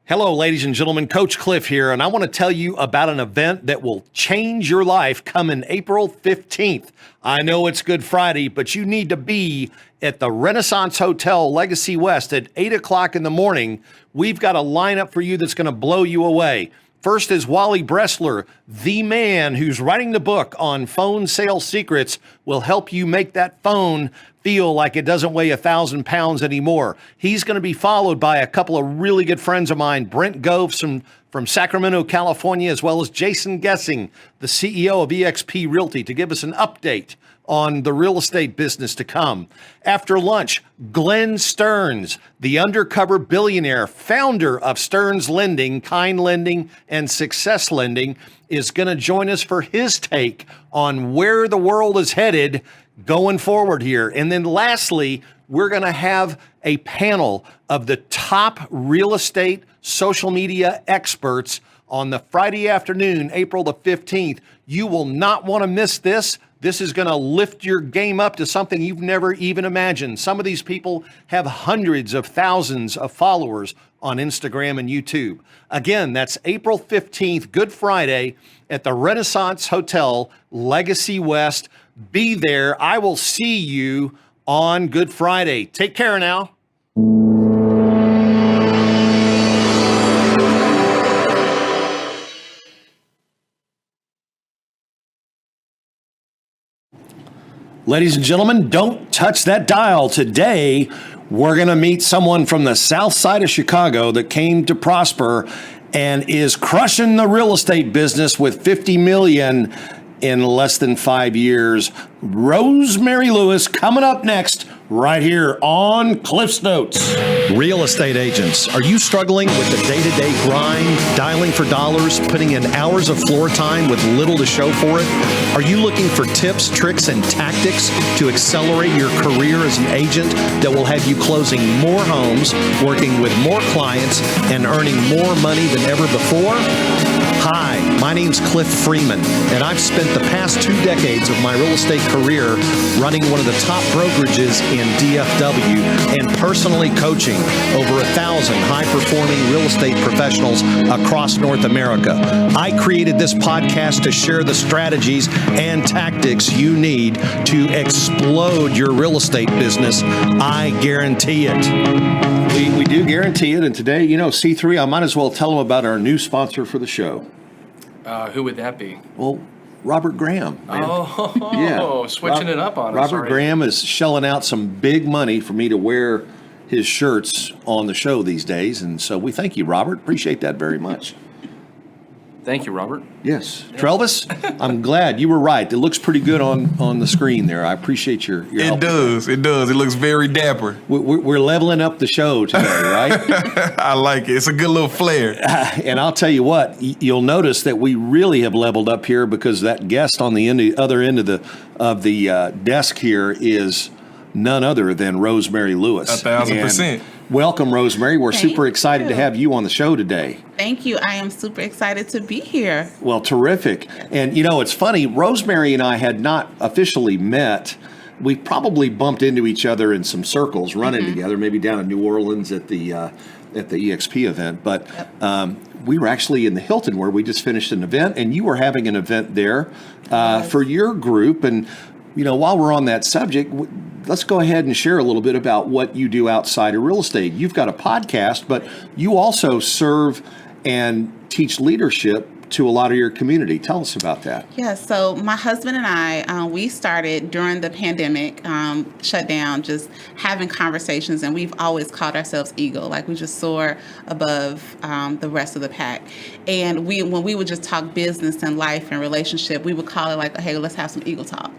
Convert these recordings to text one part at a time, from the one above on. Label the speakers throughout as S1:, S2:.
S1: Hello, ladies and gentlemen. Coach Cliff here, and I want to tell you about an event that will change your life coming April 15th. I know it's Good Friday, but you need to be at the Renaissance Hotel Legacy West at 8 o'clock in the morning. We've got a lineup for you that's going to blow you away. First is Wally Bressler, the man who's writing the book on phone sales secrets, will help you make that phone feel like it doesn't weigh 1,000 pounds anymore. He's going to be followed by a couple of really good friends of mine, Brent Goves from Sacramento, California, as well as Jason Gessing, the CEO of eXp Realty, to give us an update on the real estate business to come. After lunch, Glenn Stearns, the undercover billionaire, founder of Stearns Lending, Kind Lending, and Success Lending, is going to join us for his take on where the world is headed going forward here. And then lastly, we're going to have a panel of the top real estate social media experts on the Friday afternoon, April the 15th. You will not want to miss this. This is going to lift your game up to something you've never even imagined. Some of these people have hundreds of thousands of followers on Instagram and YouTube. Again, that's April 15th, Good Friday, at the Renaissance Hotel, Legacy West. Be there. I will see you on Good Friday. Take care now. Ladies and gentlemen, don't touch that dial. Today, we're going to meet someone from the south side of Chicago that came to prosper and is crushing the real estate business with $50 million in less than 5 years. Rosemary Lewis coming up next right here on Cliff's Notes. Real estate agents, are you struggling with the day-to-day grind, dialing for dollars, putting in hours of floor time with little to show for it? Are you looking for tips, tricks, and tactics to accelerate your career as an agent that will have you closing more homes, working with more clients, and earning more money than ever before? Hi, my name's Cliff Freeman, and I've spent the past 2 decades of my real estate career running one of the top brokerages in DFW and personally coaching over 1,000 high-performing real estate professionals across North America. I created this podcast to share the strategies and tactics you need to explode your real estate business. I guarantee it. We do guarantee it, and today, C3, I might as well tell them about our new sponsor for the show.
S2: Who would that be?
S1: Well, Robert Graham. Man.
S2: Oh, yeah. Switching it up on us.
S1: Robert Graham is shelling out some big money for me to wear his shirts on the show these days, and so we thank you, Robert. Appreciate that very much.
S2: Thank you, Robert.
S1: Yes. Trelvis, I'm glad you were right. It looks pretty good on the screen there. I appreciate your help.
S3: It does. It looks very dapper.
S1: We're leveling up the show today, right?
S3: I like it. It's a good little flair.
S1: And I'll tell you what, you'll notice that we really have leveled up here because that guest on the other end of the desk here is none other than Rosemary Lewis.
S3: 1,000%.
S1: Welcome, Rosemary. We're
S4: Thank
S1: super excited to have you on the show today.
S4: Thank you. I am super excited to be here.
S1: Well, terrific. And, it's funny, Rosemary and I had not officially met. We probably bumped into each other in some circles running together, maybe down in New Orleans at the eXp event. But we were actually in the Hilton where we just finished an event, and you were having an event there for your group. And, while we're on that subject, let's go ahead and share a little bit about what you do outside of real estate. You've got a podcast, but you also serve and teach leadership to a lot of your community. Tell us about that.
S4: Yeah, so my husband and I, we started during the pandemic shutdown, just having conversations, and we've always called ourselves Eagle, like we just soar above the rest of the pack. And when we would just talk business and life and relationship, we would call it like, hey, let's have some Eagle talk.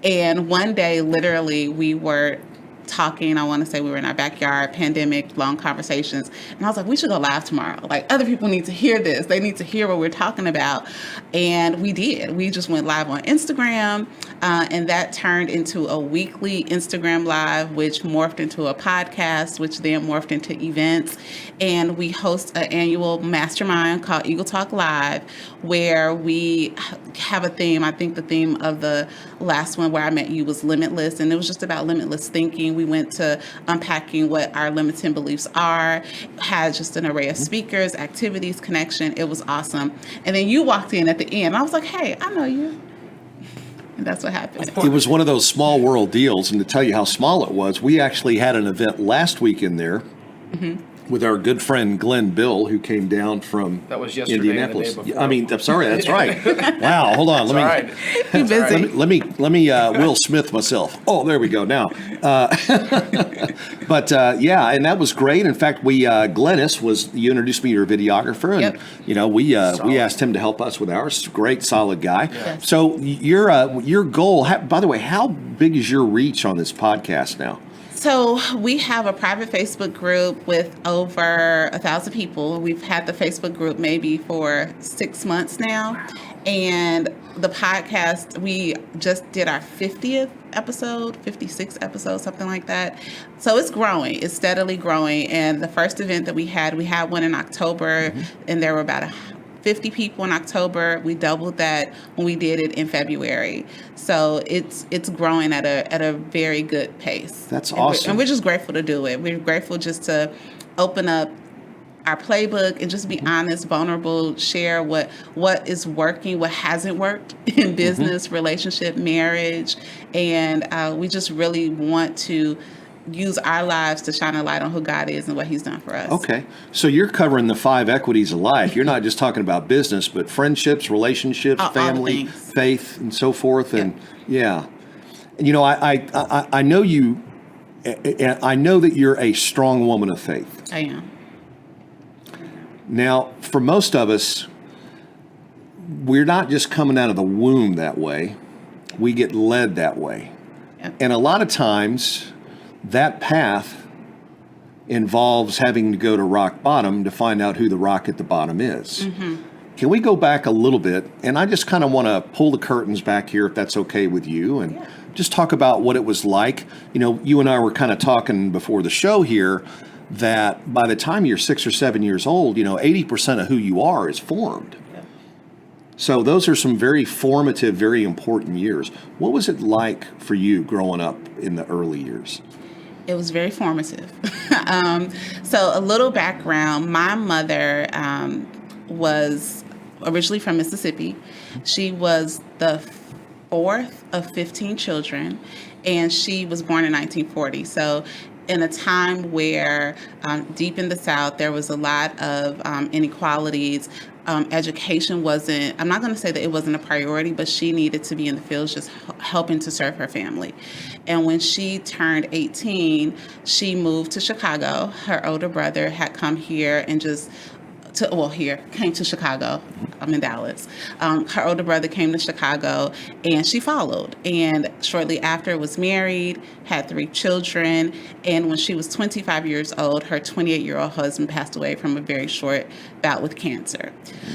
S4: And one day, literally, we were talking. I want to say we were in our backyard, pandemic, long conversations. And I was like, we should go live tomorrow. Like, other people need to hear this. They need to hear what we're talking about. And we did. We just went live on Instagram. And that turned into a weekly Instagram live, which morphed into a podcast, which then morphed into events. And we host an annual mastermind called Eagle Talk Live, where we have a theme. I think the theme of the last one where I met you was limitless. And it was just about limitless thinking. We went to unpacking what our limiting beliefs are, had just an array of speakers, activities, connection. It was awesome. And then you walked in at the end. I was like, hey, I know you. And that's what happened.
S1: It was one of those small world deals. And to tell you how small it was, we actually had an event last week in there with our good friend Glenn Bill, who came down from
S2: That was yesterday and the
S1: Indianapolis.
S2: day before.
S1: I mean, I'm sorry, that's right. Wow, hold on.
S2: All right.
S4: You busy.
S1: Let me Will Smith myself. Oh, there we go. Now, but yeah, and that was great. In fact, you introduced me to your videographer, and
S4: Yep.
S1: we asked him to help us with ours. Great, solid guy.
S4: Yes.
S1: So your goal. By the way, how big is your reach on this podcast now?
S4: So we have a private Facebook group with over 1,000 people. We've had the Facebook group maybe for 6 months now. And the podcast, we just did our 50th episode, 56th episode, something like that. So it's growing. It's steadily growing. And the first event that we had one in October, and there were about 50 people in October. We doubled that when we did it in February. So it's growing at a very good pace.
S1: That's
S4: And
S1: awesome.
S4: we're just grateful to do it. We're grateful just to open up our playbook and just be honest, vulnerable, share what is working, what hasn't worked in business, relationship, marriage. And we just really want to use our lives to shine a light on who God is and what He's done for us.
S1: Okay. So you're covering the 5 equities of life. You're not just talking about business, but friendships, relationships,
S4: All the
S1: family,
S4: things.
S1: faith, and so forth. And yeah. And you know, I know you, I know that you're a strong woman of faith.
S4: I am.
S1: Now, for most of us, we're not just coming out of the womb that way. We get led that way.
S4: Yep.
S1: And a lot of times, that path involves having to go to rock bottom to find out who the rock at the bottom is. Can we go back a little bit? And I just kind of want to pull the curtains back here, if that's okay with you, and just talk about what it was like. You know, you and I were kind of talking before the show here that by the time you're 6 or 7 years old, 80% of who you are is formed. So those are some very formative, very important years. What was it like for you growing up in the early years?
S4: It was very formative. So a little background, my mother was originally from Mississippi. She was the 4th of 15 children, and she was born in 1940. So in a time where deep in the South, there was a lot of inequalities. Education wasn't, I'm not going to say that it wasn't a priority, but she needed to be in the fields just helping to serve her family. And when she turned 18, she moved to Chicago. Her older brother had come here and came to Chicago. I'm in Dallas. Her older brother came to Chicago, and she followed. And shortly after was married, had 3 children. And when she was 25 years old, her 28-year-old husband passed away from a very short bout with cancer.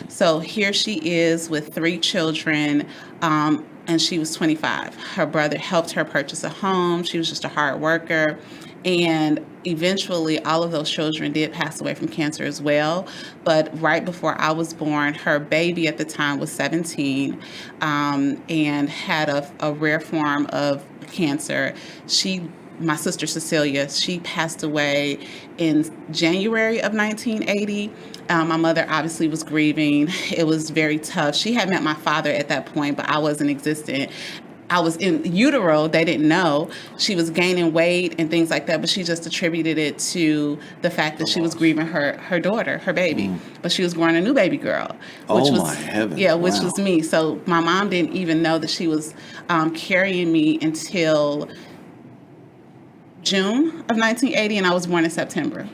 S4: So here she is with 3 children, and she was 25. Her brother helped her purchase a home. She was just a hard worker. And eventually, all of those children did pass away from cancer as well. But right before I was born, her baby at the time was 17 and had a rare form of cancer. My sister Cecilia, she passed away in January of 1980. My mother obviously was grieving. It was very tough. She had met my father at that point, but I wasn't existent. I was in utero. They didn't know. She was gaining weight and things like that, but she just attributed it to the fact that she was grieving her daughter, her baby. But she was growing a new baby girl. Which was,
S1: my heavens.
S4: Yeah, which
S1: Wow.
S4: was me. So my mom didn't even know that she was carrying me until June of 1980, and I was born in September.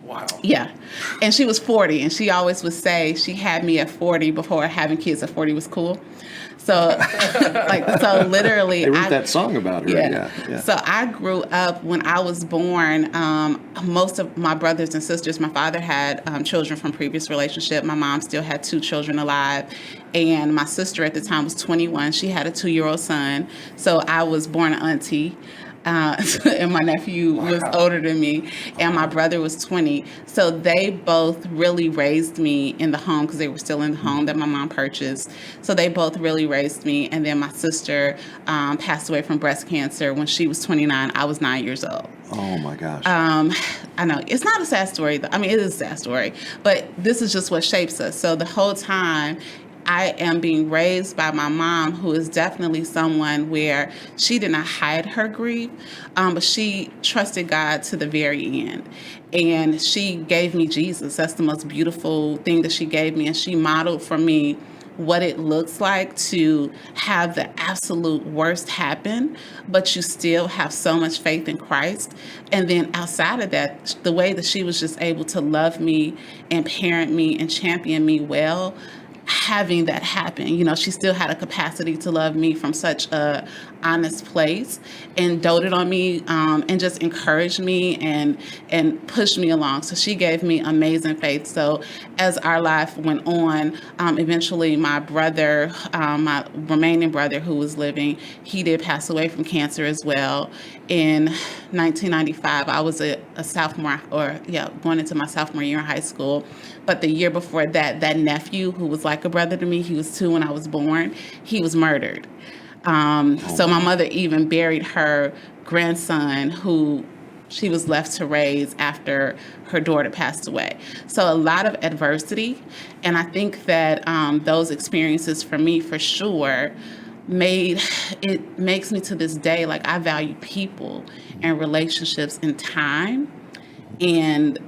S2: Wow.
S4: Yeah. And she was 40, and she always would say she had me at 40 before having kids at 40 was cool. So, so literally,
S1: They wrote that song about her. Yeah.
S4: So I grew up when I was born. Most of my brothers and sisters, my father had children from previous relationship. My mom still had 2 children alive, and my sister at the time was 21. She had a 2-year-old son. So I was born an auntie. and my nephew was older than me, and my brother was 20. So they both really raised me in the home because they were still in the home that my mom purchased. So they both really raised me. And then my sister passed away from breast cancer when she was 29. I was 9 years old.
S1: Oh my gosh.
S4: I know it's not a sad story. I mean, it is a sad story, but this is just what shapes us. So the whole time I am being raised by my mom, who is definitely someone where she did not hide her grief, but she trusted God to the very end. And she gave me Jesus. That's the most beautiful thing that she gave me. And she modeled for me what it looks like to have the absolute worst happen, but you still have so much faith in Christ. And then outside of that, the way that she was just able to love me and parent me and champion me well, having that happen. You know, she still had a capacity to love me from such a honest place and doted on me and just encouraged me and pushed me along. So she gave me amazing faith. So as our life went on, eventually my brother, my remaining brother who was living, he did pass away from cancer as well. In 1995, I was a sophomore, going into my sophomore year in high school. But the year before that, that nephew who was like a brother to me, he was 2 when I was born, he was murdered. So my mother even buried her grandson who she was left to raise after her daughter passed away. So a lot of adversity. And I think that those experiences for me, for sure, makes me to this day, like I value people and relationships and time. And,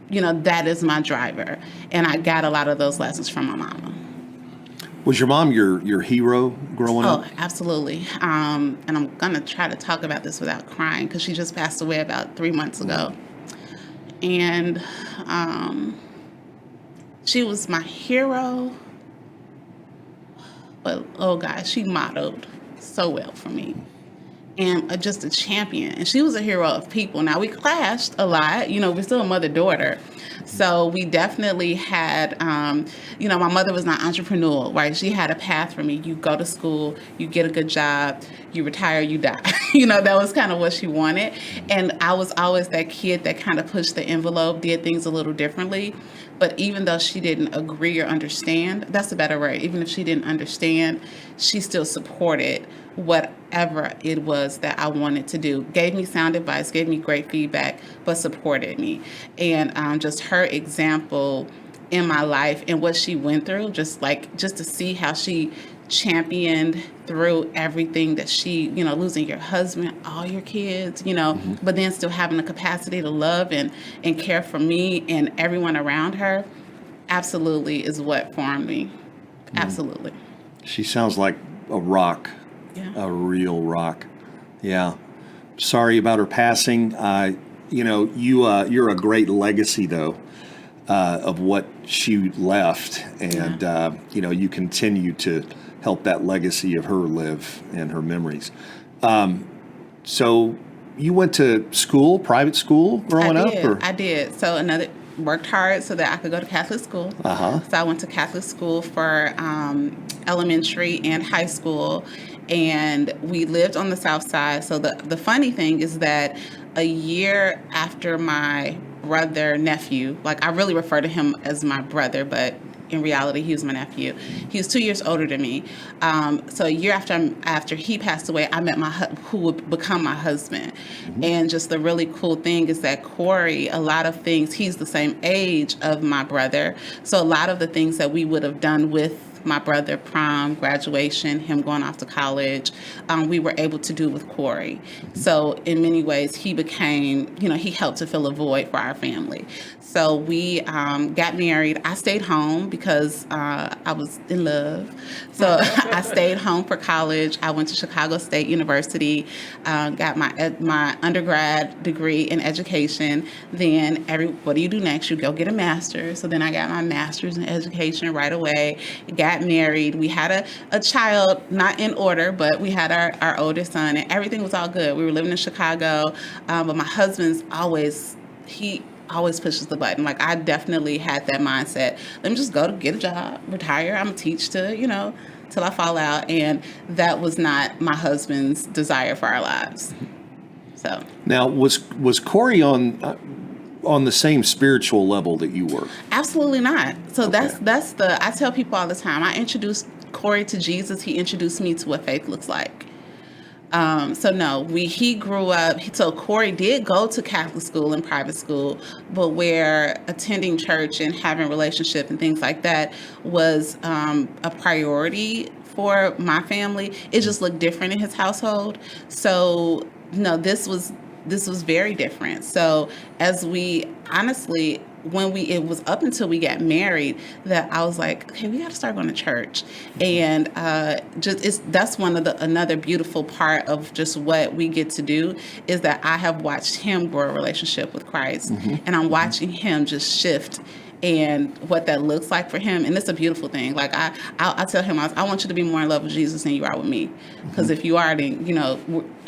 S4: you know, that is my driver. And I got a lot of those lessons from my mama.
S1: Was your mom your hero growing up?
S4: Oh, absolutely. And I'm going to try to talk about this without crying because she just passed away about 3 months ago. And she was my hero. But, oh, gosh, she modeled so well for me. And just a champion. And she was a hero of people. Now, we clashed a lot. You know, we're still a mother-daughter. So we definitely had, my mother was not entrepreneurial, right? She had a path for me. You go to school, you get a good job, you retire, you die. That was kind of what she wanted. And I was always that kid that kind of pushed the envelope, did things a little differently. But even though she didn't agree or understand, that's a better word, even if she didn't understand, she still supported whatever it was that I wanted to do. Gave me sound advice, gave me great feedback, but supported me. And just her example in my life and what she went through, just to see how she championed through everything that she, losing your husband, all your kids, but then still having the capacity to love and care for me and everyone around her, absolutely is what formed me. Absolutely.
S1: She sounds like a rock, a real rock. Yeah. Sorry about her passing. You're a great legacy, though, of what she left. And, you continue to help that legacy of her live and her memories. So you went to school, private school growing up? Or?
S4: I did. So worked hard so that I could go to Catholic school.
S1: Uh-huh.
S4: So I went to Catholic school for elementary and high school. And we lived on the South Side. So the funny thing is that a year after my nephew, like I really refer to him as my brother, but in reality, he was my nephew. He was 2 years older than me. So a year after he passed away, I met who would become my husband. Mm-hmm. And just the really cool thing is that Corey, a lot of things, he's the same age of my brother. So a lot of the things that we would have done with my brother, prom, graduation, him going off to college, we were able to do with Corey. So in many ways, he became, he helped to fill a void for our family. So we got married. I stayed home because I was in love. So I stayed home for college. I went to Chicago State University, got my undergrad degree in education. Then what do you do next? You go get a master's. So then I got my master's in education right away. Got married. We had a child, not in order, but we had our oldest son, and everything was all good. We were living in Chicago, but my husband's always pushes the button. Like I definitely had that mindset. Let me just go to get a job, retire. I'm gonna teach till I fall out. And that was not my husband's desire for our lives. So
S1: Now, was Corey on the same spiritual level that you were?
S4: absolutely not. So
S1: Okay.
S4: that's I tell people all the time, I introduced Corey to Jesus. He introduced me to what faith looks like. So no, he grew up. So Corey did go to Catholic school and private school, but where attending church and having relationship and things like that was a priority for my family. It just looked different in his household. So no, this was very different. So as we honestly, it was up until we got married that I was like, okay, we got to start going to church. And that's another beautiful part of just what we get to do is that I have watched him grow a relationship with Christ, and I'm watching him just shift and what that looks like for him. And it's a beautiful thing. Like I tell him, I want you to be more in love with Jesus than you are with me. Because if you are, then,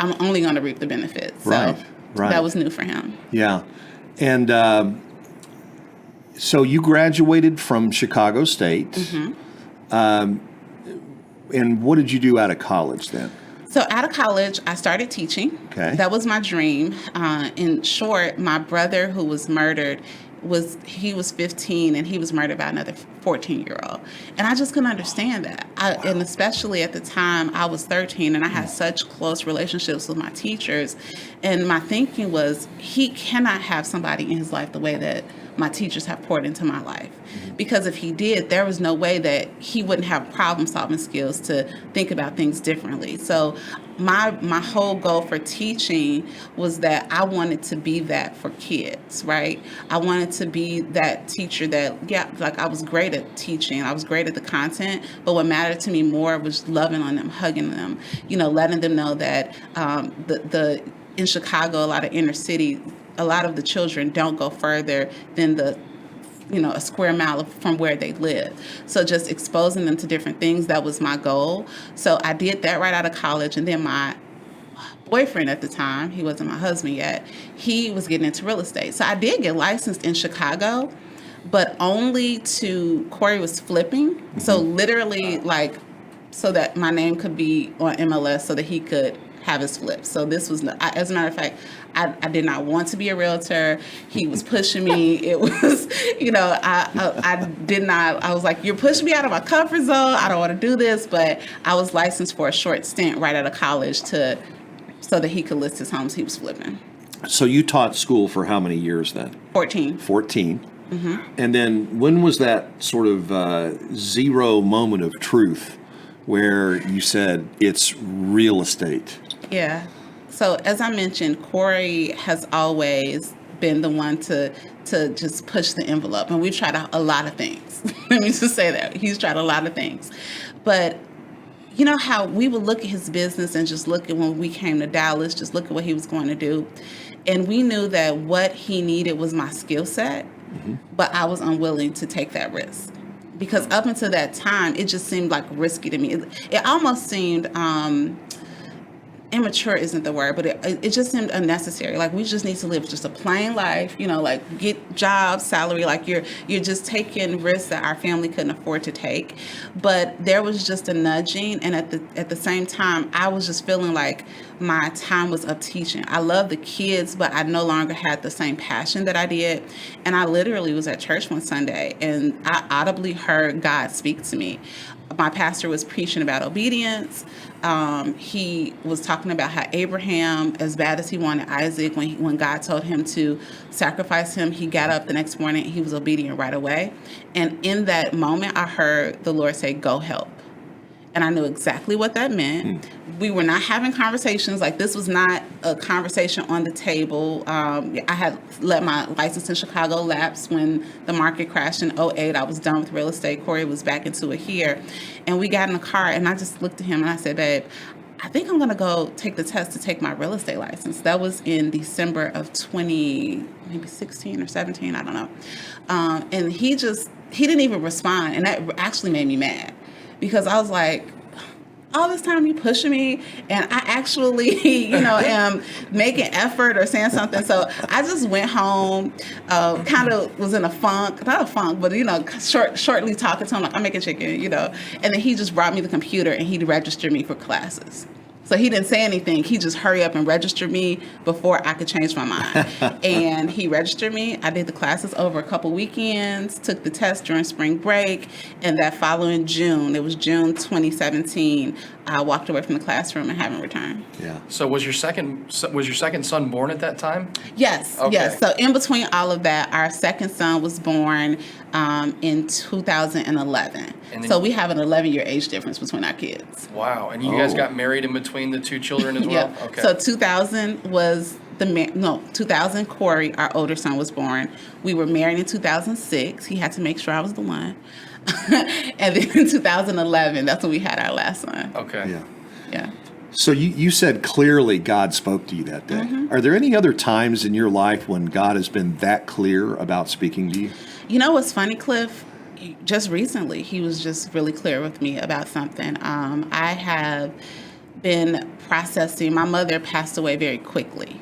S4: I'm only going to reap the benefits. So
S1: Right.
S4: that was new for him.
S1: Yeah. And so you graduated from Chicago State. And what did you do out of college then?
S4: So out of college, I started teaching.
S1: Okay.
S4: That was my dream. In short, my brother who was murdered, he was 15 and he was murdered by another 14-year-old. And I just couldn't understand that. And especially at the time, I was 13 and I had such close relationships with my teachers. And my thinking was, he cannot have somebody in his life the way that my teachers have poured into my life. Because if he did, there was no way that he wouldn't have problem-solving skills to think about things differently. So my whole goal for teaching was that I wanted to be that for kids, right? I wanted to be that teacher that, I was great at teaching. I was great at the content, but what mattered to me more was loving on them, hugging them, letting them know that in Chicago, a lot of inner city, a lot of the children don't go further than a square mile from where they live. So just exposing them to different things, that was my goal. So I did that right out of college. And then my boyfriend at the time, he wasn't my husband yet, he was getting into real estate. So I did get licensed in Chicago, but only Corey was flipping. So literally so that my name could be on MLS so that he could have his flip. So this was, as a matter of fact, I did not want to be a realtor. He was pushing me. It was, I did not, I was like, you're pushing me out of my comfort zone. I don't want to do this. But I was licensed for a short stint right out of college so that he could list his homes he was flipping.
S1: So you taught school for how many years then?
S4: 14.
S1: 14. And then when was that sort of zero moment of truth where you said it's real estate?
S4: Yeah. So as I mentioned, Corey has always been the one to just push the envelope. And we've tried a lot of things. Let me just say that. He's tried a lot of things. But you know how we would look at his business and just look at when we came to Dallas, just look at what he was going to do. And we knew that what he needed was my skill set, but I was unwilling to take that risk. Because up until that time, it just seemed risky to me. It almost seemed immature isn't the word, but it just seemed unnecessary. We just need to live just a plain life, get jobs, salary. You're just taking risks that our family couldn't afford to take. But there was just a nudging, and at the same time, I was just feeling like my time was up teaching. I love the kids, but I no longer had the same passion that I did. And I literally was at church one Sunday, and I audibly heard God speak to me. My pastor was preaching about obedience. He was talking about how Abraham, as bad as he wanted Isaac, when God told him to sacrifice him, he got up the next morning, he was obedient right away. And in that moment, I heard the Lord say, go help. And I knew exactly what that meant. We were not having conversations. This was not a conversation on the table. I had let my license in Chicago lapse when the market crashed in 2008. I was done with real estate. Corey was back into it here. And we got in the car, and I just looked at him, and I said, babe, I think I'm going to go take the test to take my real estate license. That was in December of 2016 or 17, I don't know. And he didn't even respond, and that actually made me mad. Because I was like, all this time you pushing me, and I actually, am making effort or saying something. So I just went home, kind of was in a funk, not a funk, but, shortly talking to him, I'm making chicken, And then he just brought me the computer, and he registered me for classes. So he didn't say anything. He just hurry up and registered me before I could change my mind. And he registered me. I did the classes over a couple weekends, took the test during spring break, and that following June, it was June 2017, I walked away from the classroom and haven't returned.
S1: Yeah.
S2: So was your second son born at that time?
S4: Yes,
S2: Okay.
S4: yes. So in between all of that, our second son was born in 2011.
S2: And then-
S4: So we have an 11-year age difference between our kids.
S2: Wow. And you guys got married in between the two children as well?
S4: Yeah.
S2: Okay.
S4: So 2000 was 2000 Corey, our older son, was born. We were married in 2006. He had to make sure I was the one. And then in 2011, that's when we had our last son.
S2: Okay.
S1: Yeah.
S4: Yeah.
S1: So you said clearly God spoke to you that day.
S4: Mm-hmm.
S1: Are there any other times in your life when God has been that clear about speaking to you?
S4: You know what's funny, Cliff? Just recently, he was just really clear with me about something. I have been processing. My mother passed away very quickly,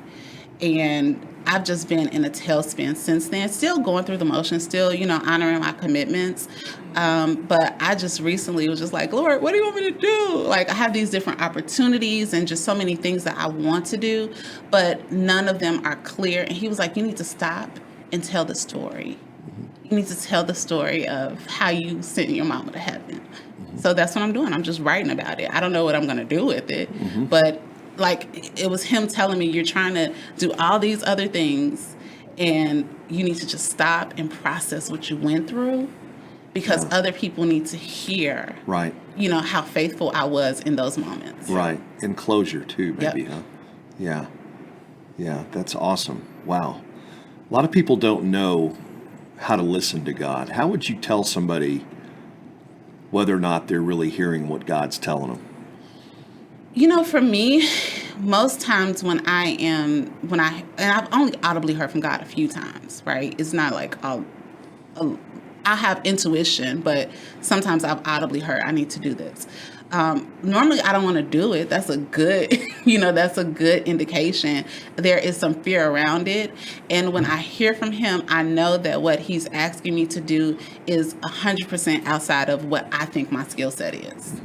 S4: and I've just been in a tailspin since then. Still going through the motions, still, honoring my commitments. But I just recently was just like, Lord, what do you want me to do? Like, I have these different opportunities and just so many things that I want to do, but none of them are clear. And he was like, you need to stop and tell the story. You need to tell the story of how you sent your mama to heaven. So that's what I'm doing. I'm just writing about it. I don't know what I'm going to do with it, but like, it was him telling me, you're trying to do all these other things and you need to just stop and process what you went through, because other people need to hear,
S1: Right.
S4: How faithful I was in those moments.
S1: Right. And closure too, maybe,
S4: Yep.
S1: huh? Yeah. Yeah, that's awesome. Wow. A lot of people don't know how to listen to God. How would you tell somebody whether or not they're really hearing what God's telling them?
S4: For me, most times when and I've only audibly heard from God a few times, right? It's not like I have intuition, but sometimes I've audibly heard, I need to do this. Normally I don't want to do it. That's a good, that's a good indication. There is some fear around it. And when I hear from him, I know that what he's asking me to do is 100% outside of what I think my skill set is.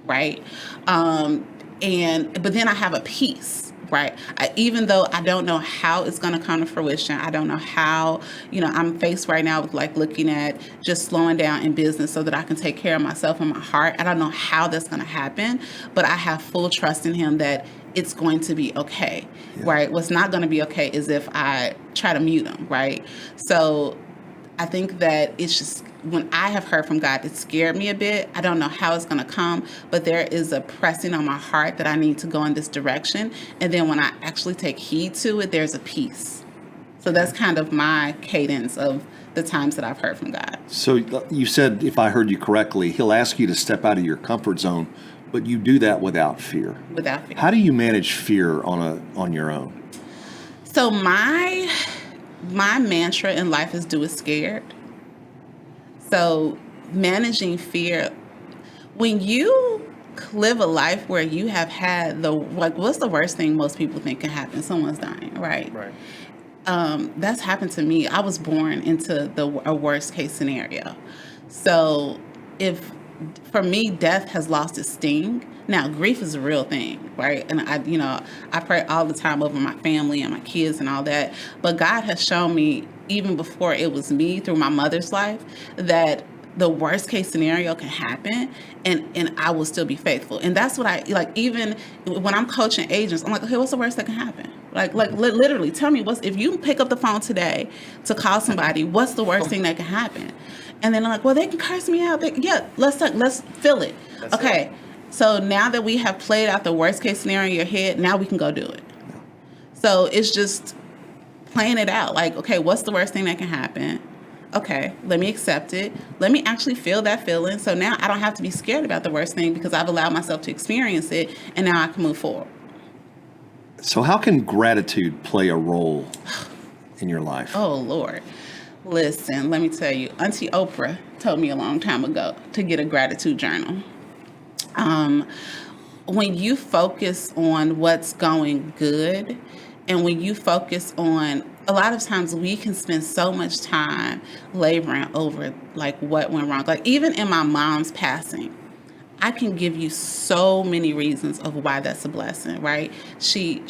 S4: Right. But then I have a peace, right? Even though I don't know how it's going to come to fruition, I don't know how, I'm faced right now with like looking at just slowing down in business so that I can take care of myself and my heart. I don't know how that's going to happen, but I have full trust in him that it's going to be okay, right? What's not going to be okay is if I try to mute him, right? So I think that it's just, when I have heard from God, it scared me a bit. I don't know how it's going to come, but there is a pressing on my heart that I need to go in this direction. And then when I actually take heed to it, there's a peace. So that's kind of my cadence of the times that I've heard from God.
S1: So you said, if I heard you correctly, he'll ask you to step out of your comfort zone, but you do that without fear.
S4: Without fear.
S1: How do you manage fear on your own?
S4: So my mantra in life is do it scared. So managing fear, when you live a life where you have had what's the worst thing most people think can happen? Someone's dying, right?
S2: Right.
S4: That's happened to me. I was born into a worst case scenario. So for me, death has lost its sting. Now, grief is a real thing, right? And I pray all the time over my family and my kids and all that. But God has shown me, even before it was me, through my mother's life, that the worst case scenario can happen and I will still be faithful. And that's what I like. Even when I'm coaching agents, I'm like, okay, what's the worst that can happen? Like literally tell me if you pick up the phone today to call somebody, what's the worst thing that can happen? And then I'm like, well, they can curse me out. Let's feel it.
S2: That's
S4: okay.
S2: it.
S4: So now that we have played out the worst case scenario in your head, now we can go do it. So it's just playing it out. Like, okay, what's the worst thing that can happen? Okay, let me accept it. Let me actually feel that feeling. So now I don't have to be scared about the worst thing because I've allowed myself to experience it, and now I can move forward.
S1: So how can gratitude play a role in your life?
S4: Oh, Lord. Listen, let me tell you, Auntie Oprah told me a long time ago to get a gratitude journal. When you focus on what's going good, and when you focus on, a lot of times we can spend so much time laboring over like what went wrong. Like even in my mom's passing, I can give you so many reasons of why that's a blessing, right? She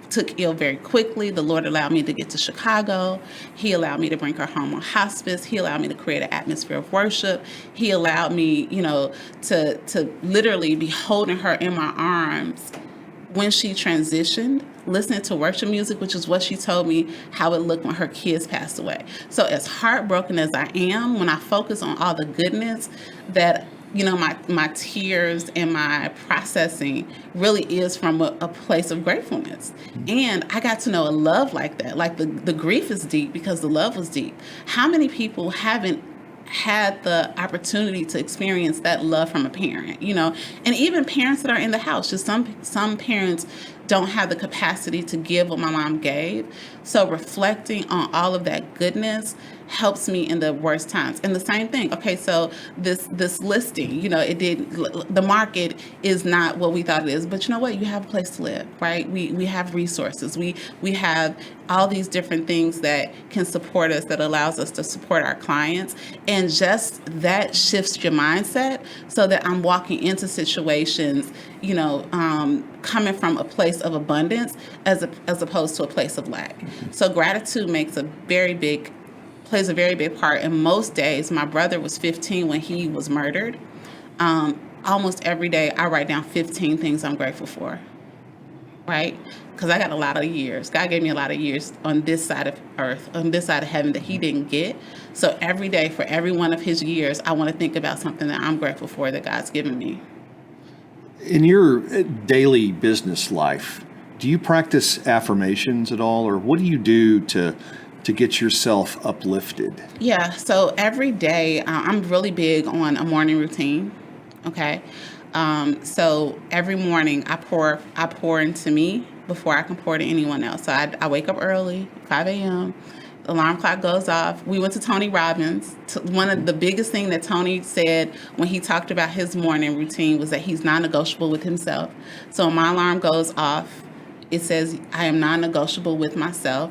S4: took ill very quickly. The Lord allowed me to get to Chicago. He allowed me to bring her home on hospice. He allowed me to create an atmosphere of worship. He allowed me, to literally be holding her in my arms when she transitioned, listening to worship music, which is what she told me how it looked when her kids passed away. So as heartbroken as I am, when I focus on all the goodness that my tears and my processing really is from a place of gratefulness. And I got to know a love like that. Like the grief is deep because the love was deep. How many people haven't had the opportunity to experience that love from a parent, and even parents that are in the house, just some parents don't have the capacity to give what my mom gave. So reflecting on all of that goodness helps me in the worst times. And the same thing. Okay, so this listing, the market is not what we thought it is, but you know what? You have a place to live, right? We have resources. We have all these different things that can support us, that allows us to support our clients. And just that shifts your mindset so that I'm walking into situations, coming from a place of abundance as opposed to a place of lack. So gratitude plays a very big part. In most days, my brother was 15 when he was murdered. Almost every day, I write down 15 things I'm grateful for, right? Because I got a lot of years. God gave me a lot of years on this side of earth, on this side of heaven that he didn't get. So every day, for every one of his years, I want to think about something that I'm grateful for that God's given me.
S1: In your daily business life, do you practice affirmations at all, or what do you do to get yourself uplifted?
S4: Yeah, so every day, I'm really big on a morning routine, okay? So every morning, I pour into me before I can pour to anyone else. So I wake up early, 5 a.m., the alarm clock goes off. We went to Tony Robbins. One of the biggest things that Tony said when he talked about his morning routine was that he's non-negotiable with himself. So when my alarm goes off, it says I am non-negotiable with myself.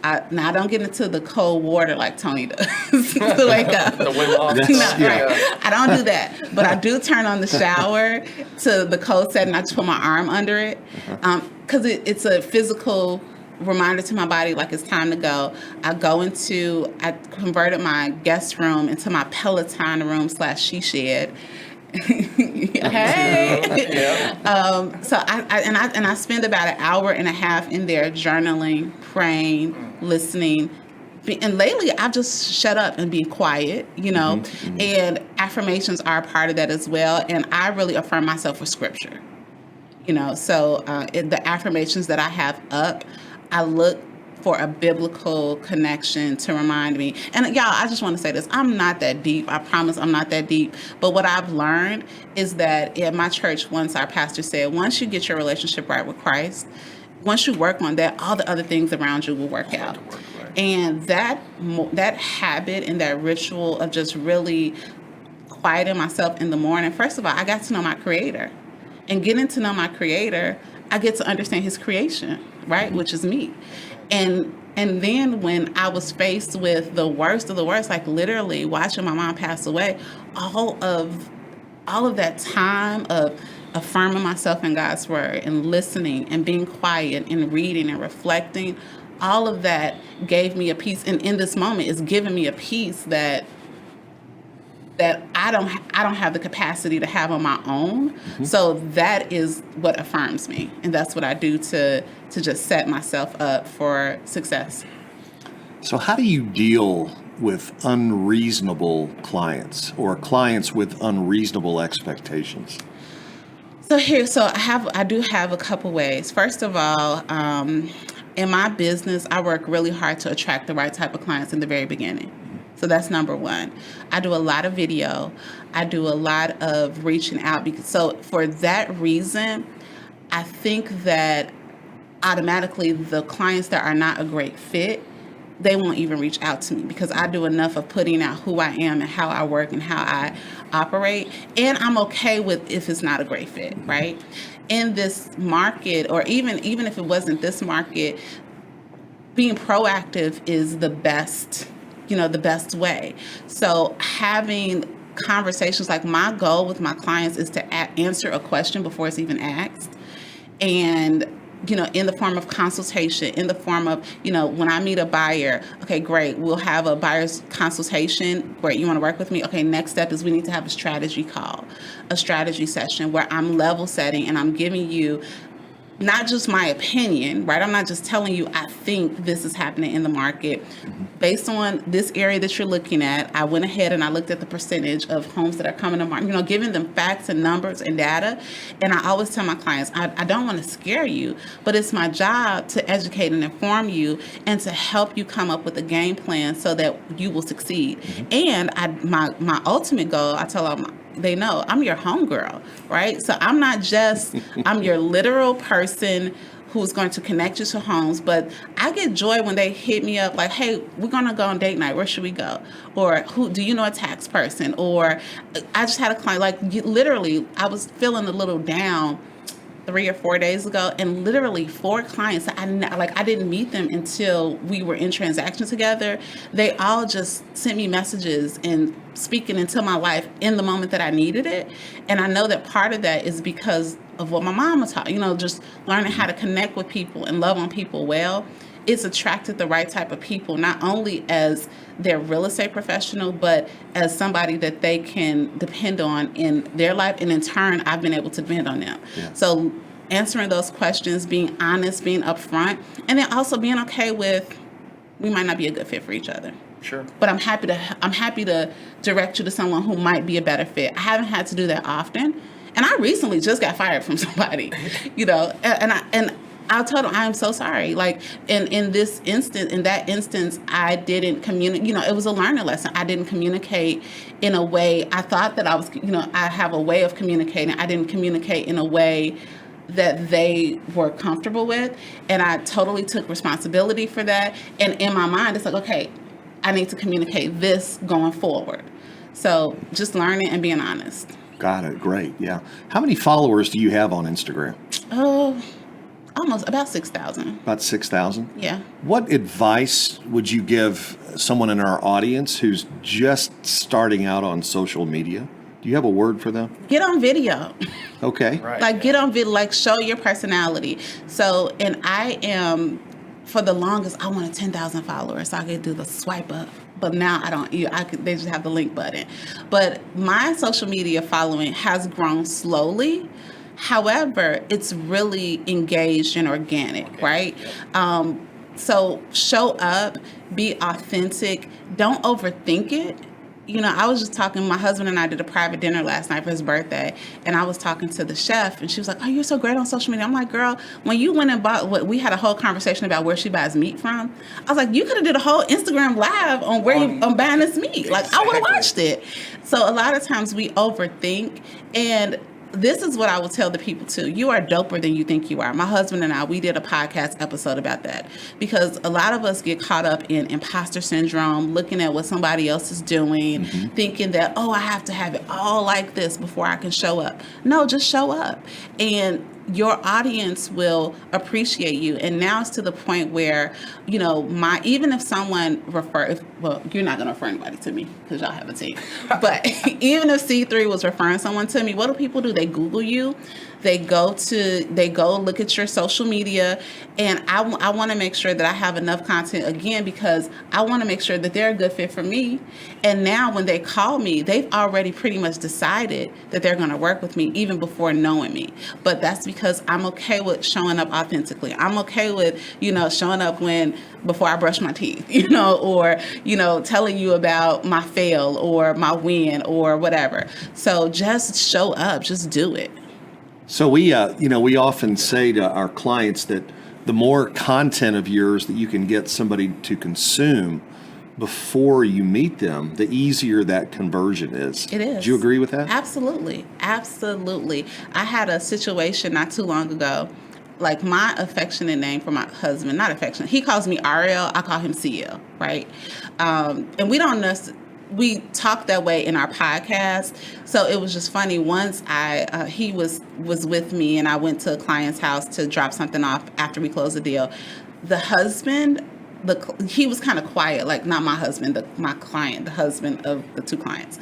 S4: Now I don't get into the cold water like Tony does to wake up.
S2: The Wim Hof.
S4: Right. I don't do that, but I do turn on the shower to the cold setting. I just put my arm under it because it's a physical reminder to my body, like it's time to go. I converted my guest room into my Peloton room / she shed. Hey. Yeah. So I spend about an hour and a half in there journaling, praying, listening. And lately, I've just shut up and been quiet, and affirmations are a part of that as well. And I really affirm myself with scripture, so the affirmations that I have up, I look for a biblical connection to remind me. And y'all, I just want to say this. I'm not that deep. I promise I'm not that deep. But what I've learned is that at my church, once our pastor said, once you get your relationship right with Christ, once you work on that, all the other things around you will work out. And that habit and that ritual of just really quieting myself in the morning, first of all, I got to know my Creator. And getting to know my Creator, I get to understand His creation, right, which is me. And then when I was faced with the worst of the worst, like literally watching my mom pass away, all of that time of affirming myself in God's word and listening and being quiet and reading and reflecting, all of that gave me a peace. And in this moment, it's given me a peace that I don't have the capacity to have on my own. Mm-hmm. So that is what affirms me. And that's what I do to just set myself up for success.
S1: So how do you deal with unreasonable clients or clients with unreasonable expectations?
S4: So I do have a couple ways. First of all, in my business, I work really hard to attract the right type of clients in the very beginning. So that's number one. I do a lot of video. I do a lot of reaching out. So for that reason, I think that automatically the clients that are not a great fit, they won't even reach out to me because I do enough of putting out who I am and how I work and how I operate. And I'm okay with if it's not a great fit, right? In this market, or even if it wasn't this market, being proactive is the best way. So having conversations. Like, my goal with my clients is to answer a question before it's even asked. And, in the form of consultation, in the form of, when I meet a buyer, okay, great, we'll have a buyer's consultation. Great, you want to work with me? Okay, next step is we need to have a strategy call, a strategy session where I'm level setting and I'm giving you not just my opinion, right? I'm not just telling you I think this is happening in the market. Based on this area that you're looking at, I went ahead and I looked at the percentage of homes that are coming to market, giving them facts and numbers and data. And I always tell my clients, I don't want to scare you, but it's my job to educate and inform you and to help you come up with a game plan so that you will succeed. And my ultimate goal, I tell them, they know I'm your homegirl, right? So I'm not just, I'm your literal person who's going to connect you to homes, but I get joy when they hit me up like, hey, we're going to go on date night. Where should we go? Or who do you know a tax person? Or I just had a client, like literally, I was feeling a little down 3 or 4 days ago, and literally 4 clients that I didn't meet them until we were in transaction together. They all just sent me messages and speaking into my life in the moment that I needed it. And I know that part of that is because of what my mama taught, just learning how to connect with people and love on people well. It's attracted the right type of people, not only as their real estate professional, but as somebody that they can depend on in their life. And in turn, I've been able to depend on them. Yeah. So answering those questions, being honest, being upfront, and then also being okay with, we might not be a good fit for each other.
S2: Sure.
S4: But I'm happy to direct you to someone who might be a better fit. I haven't had to do that often. And I recently just got fired from somebody, and I told them, I am so sorry. Like in that instance, I didn't communicate. It was a learning lesson. I didn't communicate in a way I thought that I was. I have a way of communicating. I didn't communicate in a way that they were comfortable with, and I totally took responsibility for that. And in my mind, it's like, okay, I need to communicate this going forward. So just learning and being honest.
S1: Got it. Great. Yeah. How many followers do you have on Instagram?
S4: Oh. Almost about 6,000.
S1: About 6,000?
S4: Yeah.
S1: What advice would you give someone in our audience who's just starting out on social media? Do you have a word for them?
S4: Get on video.
S1: Okay.
S2: Right.
S4: Get on video, show your personality. So, and I am, for the longest, I wanted 10,000 followers so I could do the swipe up. But now I don't. They just have the link button. But my social media following has grown slowly. However, it's really engaged and organic, right? So show up, be authentic, don't overthink it. I was just talking, my husband and I did a private dinner last night for his birthday, and I was talking to the chef, and she was like, oh, you're so great on social media. I'm like, girl, when you went and bought, we had a whole conversation about where she buys meat from. I was like, you could have did a whole Instagram live on where you're buying this meat. Like, I would have watched it. So a lot of times we overthink, and this is what I will tell the people too. You are doper than you think you are. My husband and I, we did a podcast episode about that because a lot of us get caught up in imposter syndrome, looking at what somebody else is doing, thinking that, oh, I have to have it all like this before I can show up. No, just show up. And your audience will appreciate you. And now it's to the point where, even if someone you're not going to refer anybody to me because y'all have a team. But even if C3 was referring someone to me, what do people do? They Google you. They go look at your social media, and I want to make sure that I have enough content again because I want to make sure that they're a good fit for me. And now when they call me, they've already pretty much decided that they're going to work with me even before knowing me. But that's because I'm okay with showing up authentically. I'm okay with, showing up before I brush my teeth, or, telling you about my fail or my win or whatever. So just show up, just do it.
S1: So we often say to our clients that the more content of yours that you can get somebody to consume before you meet them, the easier that conversion is.
S4: It is.
S1: Do you agree with that?
S4: Absolutely. Absolutely. I had a situation not too long ago, like my affectionate name for my husband, not affectionate, he calls me Ariel, I call him CL, right? And we talked that way in our podcast. So it was just funny. Once he was with me and I went to a client's house to drop something off after we closed the deal. The husband, he was kind of quiet, like not my husband, my client, the husband of the two clients.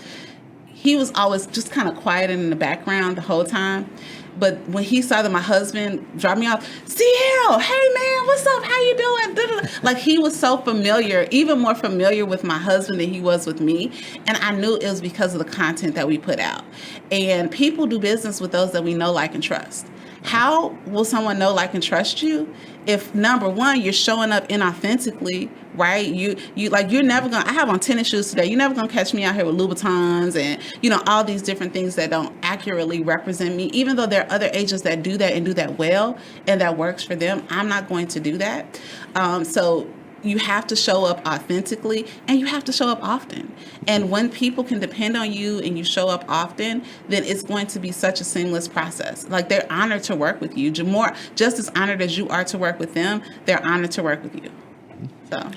S4: he was always just kind of quiet in the background the whole time. But when he saw that my husband dropped me off, CL, hey man, what's up? How you doing? Da-da-da. Like, he was so familiar, even more familiar with my husband than he was with me. And I knew it was because of the content that we put out. And people do business with those that we know, like, and trust. How will someone know, like, and trust you if, number one, you're showing up inauthentically, right? You're never gonna, I have on tennis shoes today. You're never gonna catch me out here with Louboutins and, all these different things that don't accurately represent me. Even though there are other agents that do that and do that well and that works for them, I'm not going to do that. So you have to show up authentically, and you have to show up often. And when people can depend on you and you show up often, then it's going to be such a seamless process. Like, they're honored to work with you. Just as honored as you are to work with them, they're honored to work with you. So,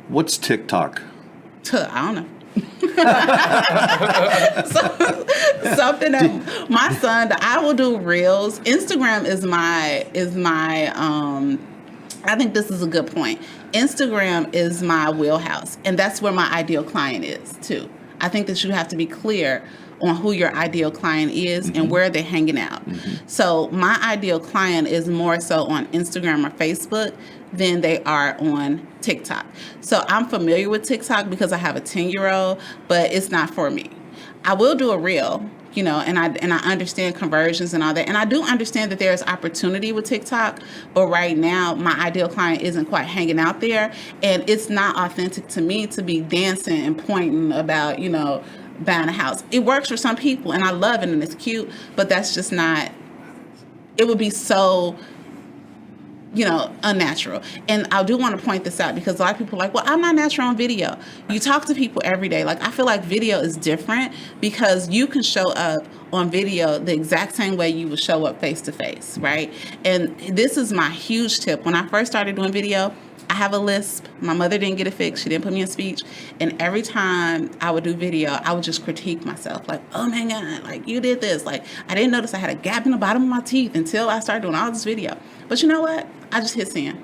S1: What's TikTok?
S4: I don't know. Something that my son, I will do reels. Instagram is my I think this is a good point. Instagram is my wheelhouse, and that's where my ideal client is too. I think that you have to be clear on who your ideal client is and where they're hanging out. So my ideal client is more so on Instagram or Facebook than they are on TikTok. So I'm familiar with TikTok because I have a 10-year-old, but it's not for me. I will do a reel, and I understand conversions and all that. And I do understand that there's opportunity with TikTok, but right now my ideal client isn't quite hanging out there, and it's not authentic to me to be dancing and pointing about, buying a house. It works for some people and I love it and it's cute, but that's just not, it would be so, unnatural. And I do want to point this out because a lot of people are like, well, I'm not natural on video. You talk to people every day. Like, I feel like video is different because you can show up on video the exact same way you would show up face to face, right? And this is my huge tip. When I first started doing video, I have a lisp. My mother didn't get it fixed. She didn't put me in speech. And every time I would do video, I would just critique myself. Like, oh my God, like, you did this. Like, I didn't notice I had a gap in the bottom of my teeth until I started doing all this video. But you know what? I just hit send.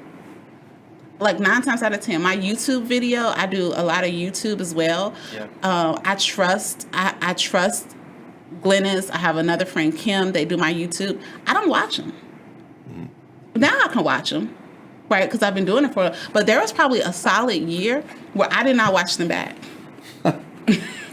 S4: Like 9 times out of 10, my YouTube video, I do a lot of YouTube as well. Yeah. I trust Glennis. I have another friend, Kim. They do my YouTube. I don't watch them. Now I can watch them. Right, because I've been doing it but there was probably a solid year where I did not watch them back.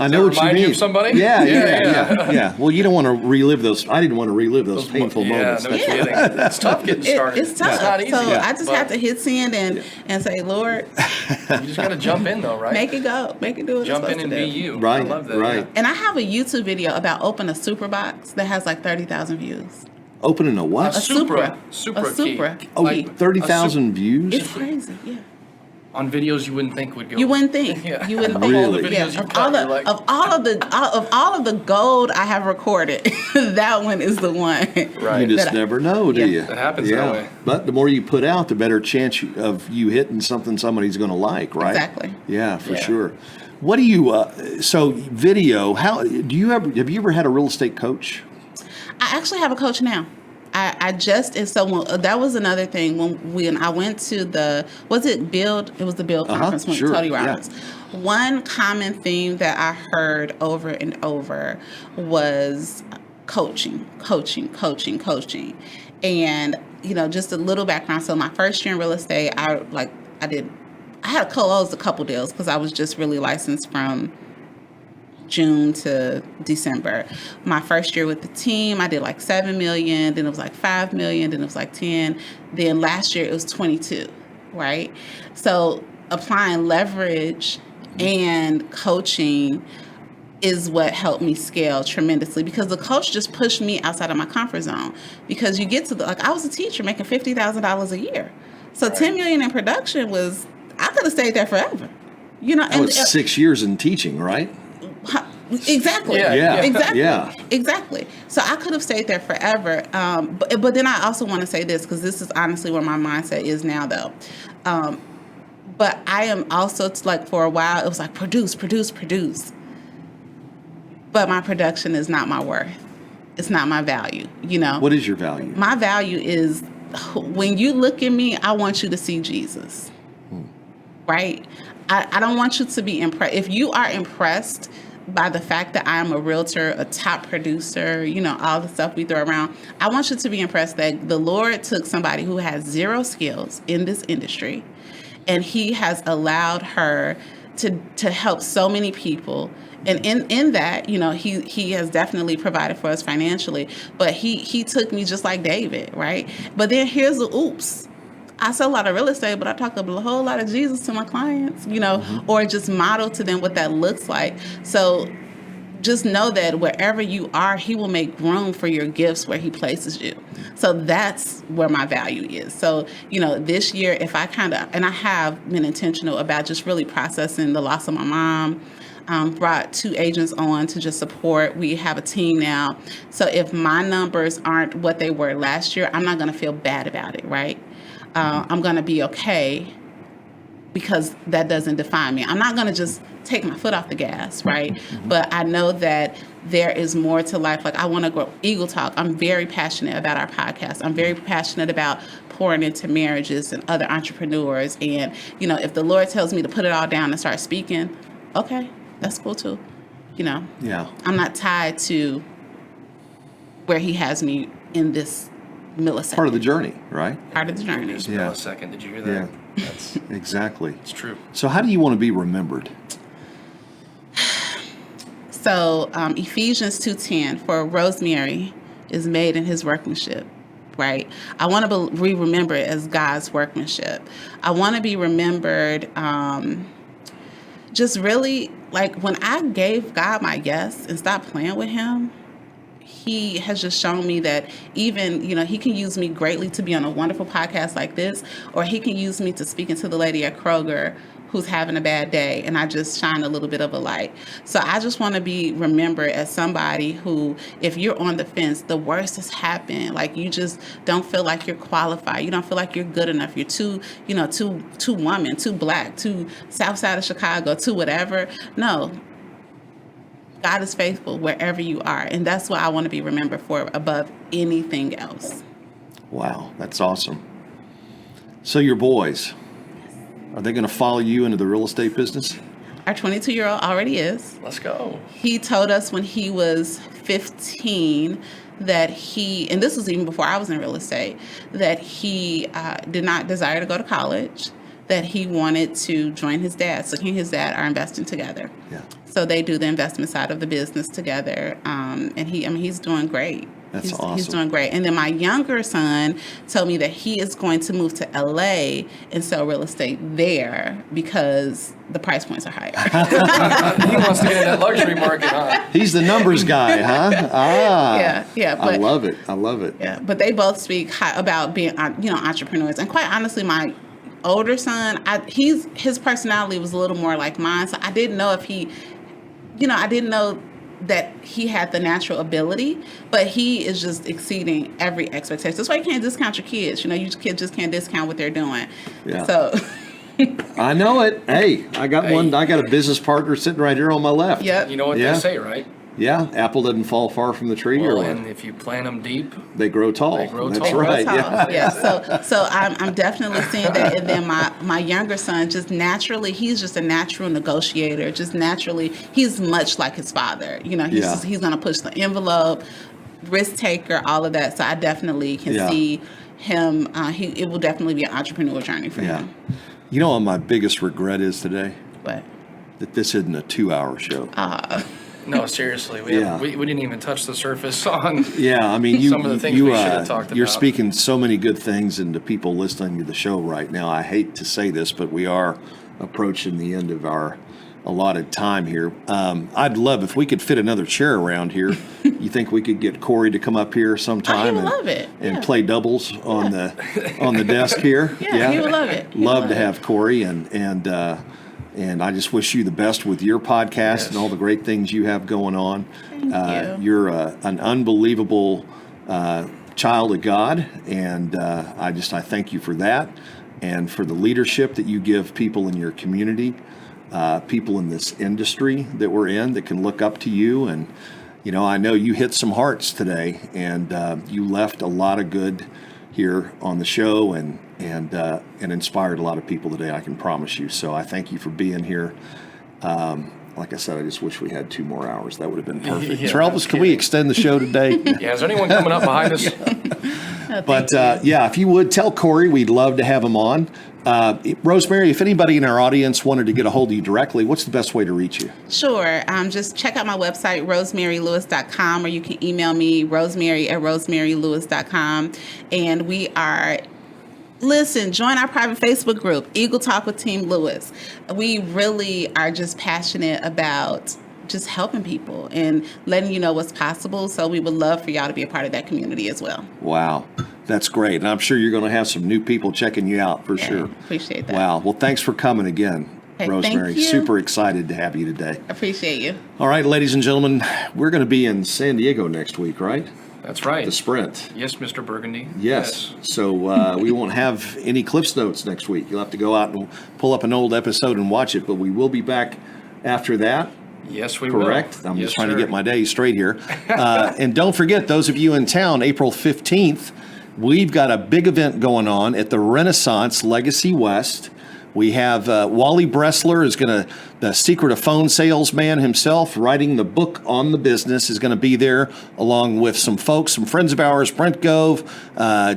S1: I know what you mean.
S2: You of somebody?
S1: Yeah. Well, you don't want to relive those. I didn't want to relive those painful moments.
S2: No kidding. It's tough getting started.
S4: It's tough.
S2: It's not easy.
S4: So I just have to hit send and say, Lord.
S2: You just got to jump in, though, right?
S4: Make it go. Make it do what
S2: jump
S4: it's
S2: in
S4: supposed
S2: and
S4: to do.
S2: be you.
S1: Right.
S2: I love that.
S1: Right.
S2: Yeah.
S4: And I have a YouTube video about open a super box that has like 30,000 views.
S1: Opening a what?
S4: A Supra.
S2: Key.
S1: Oh,
S2: Like
S1: 30,000 views?
S4: It's crazy, yeah.
S2: On videos you wouldn't think would go.
S4: You wouldn't think.
S2: Yeah.
S4: You wouldn't
S1: Really?
S2: All the
S4: think.
S2: videos
S4: Yeah.
S2: you cut, you're like,
S4: Of all of the gold I have recorded, that one is the one.
S2: Right.
S1: You just never know, do you?
S2: It happens that way.
S1: But the more you put out, the better chance of you hitting something somebody's going to like, right?
S4: Exactly.
S1: Yeah, for sure. What do you? So video. How do you ever? Have you ever had a real estate coach?
S4: I actually have a coach now. That was another thing when I went to the Build conference with Tony Robbins. Yeah. One common theme that I heard over and over was coaching. And just a little background. So my first year in real estate, I had closed a couple deals because I was just really licensed from June to December. My first year with the team, I did like 7 million, then it was like 5 million, then it was like 10. Then last year it was 22, right? So applying leverage and coaching is what helped me scale tremendously because the coach just pushed me outside of my comfort zone because you get to I was a teacher making $50,000 a year. So 10 million in production I could have stayed there forever.
S1: That was 6 years in teaching, right?
S4: Exactly.
S2: Yeah.
S4: Exactly.
S1: Yeah.
S4: Exactly. So I could have stayed there forever. But then I also want to say this because this is honestly where my mindset is now, though. But I am also for a while it was like produce. But my production is not my worth. It's not my value.
S1: What is your value?
S4: My value is when you look at me, I want you to see Jesus. Right? I don't want you to be impressed. If you are impressed, by the fact that I'm a realtor, a top producer, all the stuff we throw around, I want you to be impressed that the Lord took somebody who has zero skills in this industry, and he has allowed her to help so many people. And in that, he has definitely provided for us financially, but he took me just like David, right? But then here's the oops. I sell a lot of real estate, but I talk a whole lot of Jesus to my clients, or just model to them what that looks like. So just know that wherever you are, he will make room for your gifts where he places you. So that's where my value is. So, this year, if I and I have been intentional about just really processing the loss of my mom, brought 2 agents on to just support. We have a team now. So if my numbers aren't what they were last year, I'm not going to feel bad about it, right? I'm going to be okay because that doesn't define me. I'm not going to just take my foot off the gas, right? But I know that there is more to life. Like, I want to grow Eagle Talk. I'm very passionate about our podcast. I'm very passionate about pouring into marriages and other entrepreneurs. And, if the Lord tells me to put it all down and start speaking, okay, that's cool too.
S1: Yeah.
S4: I'm not tied to where he has me in this millisecond.
S1: Part of the journey, right?
S4: Part of the journey.
S2: Just a
S1: Yeah.
S2: millisecond. Did you hear that?
S1: Yeah.
S2: That's
S1: Exactly.
S2: it's true.
S1: So how do you want to be remembered?
S4: So Ephesians 2:10, for Rosemary is made in his workmanship, right? I want to be remembered as God's workmanship. I want to be remembered just really, like, when I gave God my yes and stopped playing with him, he has just shown me that even, he can use me greatly to be on a wonderful podcast like this, or he can use me to speak into the lady at Kroger who's having a bad day, and I just shine a little bit of a light. So I just want to be remembered as somebody who, if you're on the fence, the worst has happened. Like, you just don't feel like you're qualified. You don't feel like you're good enough. You're too woman, too black, too south side of Chicago, too whatever. No. God is faithful wherever you are. And that's what I want to be remembered for above anything else.
S1: Wow, that's awesome. So your boys, are they going to follow you into the real estate business?
S4: Our 22-year-old already is.
S2: Let's go.
S4: He told us when he was 15 that and this was even before I was in real estate, that he did not desire to go to college, that he wanted to join his dad. So he and his dad are investing together.
S1: Yeah.
S4: So they do the investment side of the business together. And he's doing great.
S1: That's awesome.
S4: He's doing great. And then my younger son told me that he is going to move to LA and sell real estate there because the price points are higher.
S2: He wants to get in that luxury market, huh?
S1: He's the numbers guy, huh? Ah.
S4: Yeah.
S1: I love it.
S4: Yeah, but they both speak about being, entrepreneurs. And quite honestly, my older son, his personality was a little more like mine. So I didn't know if I didn't know that he had the natural ability, but he is just exceeding every expectation. That's why you can't discount your kids. You just can't discount what they're doing.
S1: Yeah.
S4: So
S1: I know it. Hey, I got one. I got a business partner sitting right here on my left.
S4: Yep.
S2: You know what
S1: Yeah.
S2: they say, right?
S1: Yeah, apple doesn't fall far from the tree, or
S2: Well,
S1: what?
S2: and if you plant them deep,
S1: They grow tall.
S2: They grow
S1: That's
S2: tall.
S1: right.
S4: Tall.
S1: Yeah.
S4: So I'm definitely seeing that. And then my younger son, just naturally, he's just a natural negotiator. Just naturally, he's much like his father. He's going to push the envelope, risk taker, all of that. So I definitely can see him. It will definitely be an entrepreneurial journey for him.
S1: You know what my biggest regret is today?
S4: But
S1: That this isn't a 2-hour show.
S2: no, seriously, we didn't even touch the surface on.
S1: Yeah, I mean,
S2: Some of the things we should have talked
S1: you're
S2: about.
S1: speaking so many good things into people listening to the show right now. I hate to say this, but we are approaching the end of our allotted time here. I'd love if we could fit another chair around here. You think we could get Corey to come up here sometime
S4: he would love it.
S1: and
S4: Yeah.
S1: play doubles on the desk here?
S4: Yeah, he would love it. He would
S1: Love
S4: love
S1: to
S4: it.
S1: have Corey and I just wish you the best with your podcast
S2: Yes.
S1: and all the great things you have going on.
S4: Thank you.
S1: You're an unbelievable child of God, and I thank you for that and for the leadership that you give people in your community, people in this industry that we're in that can look up to you. And I know you hit some hearts today, and you left a lot of good here on the show and inspired a lot of people today, I can promise you. So I thank you for being here. like I said, I just wish we had 2 more hours. That would have been perfect.
S2: Yeah,
S1: Travis, can we extend the show today?
S2: Yeah, is there anyone coming up behind us?
S1: But yeah, if you would tell Corey, we'd love to have him on. Rosemary, if anybody in our audience wanted to get a hold of you directly, what's the best way to reach you?
S4: Sure. Just check out my website, rosemarylewis.com, or you can email me, rosemary@rosemarylewis.com. And we are... Listen, join our private Facebook group, Eagle Talk with Team Lewis. We really are just passionate about just helping people and letting you know what's possible. So we would love for y'all to be a part of that community as well.
S1: Wow, that's great. And I'm sure you're going to have some new people checking you out for sure.
S4: Appreciate that.
S1: Wow. Well, thanks for coming again,
S4: Hey,
S1: Rosemary.
S4: thank you.
S1: Super excited to have you today.
S4: Appreciate you.
S1: All right, ladies and gentlemen, we're going to be in San Diego next week, right?
S2: That's right.
S1: The Sprint.
S2: Yes, Mr. Burgundy.
S1: Yes. So we won't have any Cliffs Notes next week. You'll have to go out and pull up an old episode and watch it, but we will be back after that.
S2: Yes, we will.
S1: Correct? I'm
S2: Yes,
S1: just trying
S2: sir.
S1: to get my days straight here. And don't forget, those of you in town, April 15th, we've got a big event going on at the Renaissance Legacy West. We have Wally Bressler is going to, the secret of phone salesman himself, writing the book on the business, is going to be there along with some folks, some friends of ours, Brent Gove,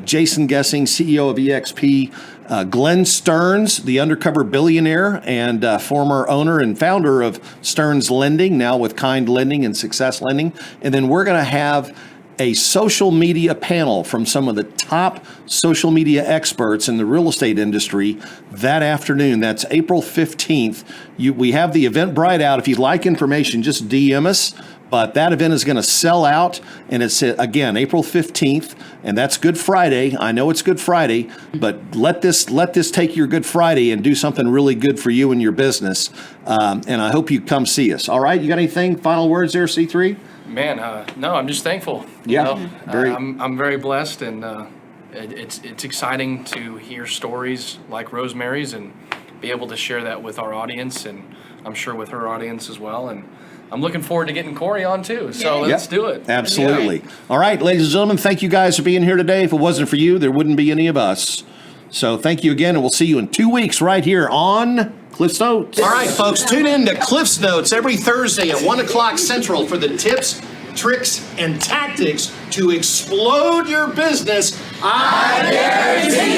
S1: Jason Gessing, CEO of EXP, Glenn Stearns, the undercover billionaire and former owner and founder of Stearns Lending, now with Kind Lending and Success Lending. And then we're going to have a social media panel from some of the top social media experts in the real estate industry that afternoon. That's April 15th. We have the Eventbrite out. If you'd like information, just DM us. But that event is going to sell out, and it's, again, April 15th, and that's Good Friday. I know it's Good Friday, but let this take your Good Friday and do something really good for you and your business. And I hope you come see us. All right, you got anything? Final words there, C3?
S2: Man, no, I'm just thankful.
S1: Yeah, very.
S2: I'm very blessed, and it's exciting to hear stories like Rosemary's and be able to share that with our audience, and I'm sure with her audience as well. And I'm looking forward to getting Corey on too. So let's do it.
S1: Absolutely. All right, ladies and gentlemen, thank you guys for being here today. If it wasn't for you, there wouldn't be any of us. So thank you again, and we'll see you in 2 weeks right here on Cliffs Notes. All right, folks, tune in to Cliffs Notes every Thursday at 1 o'clock Central for the tips, tricks, and tactics to explode your business. I guarantee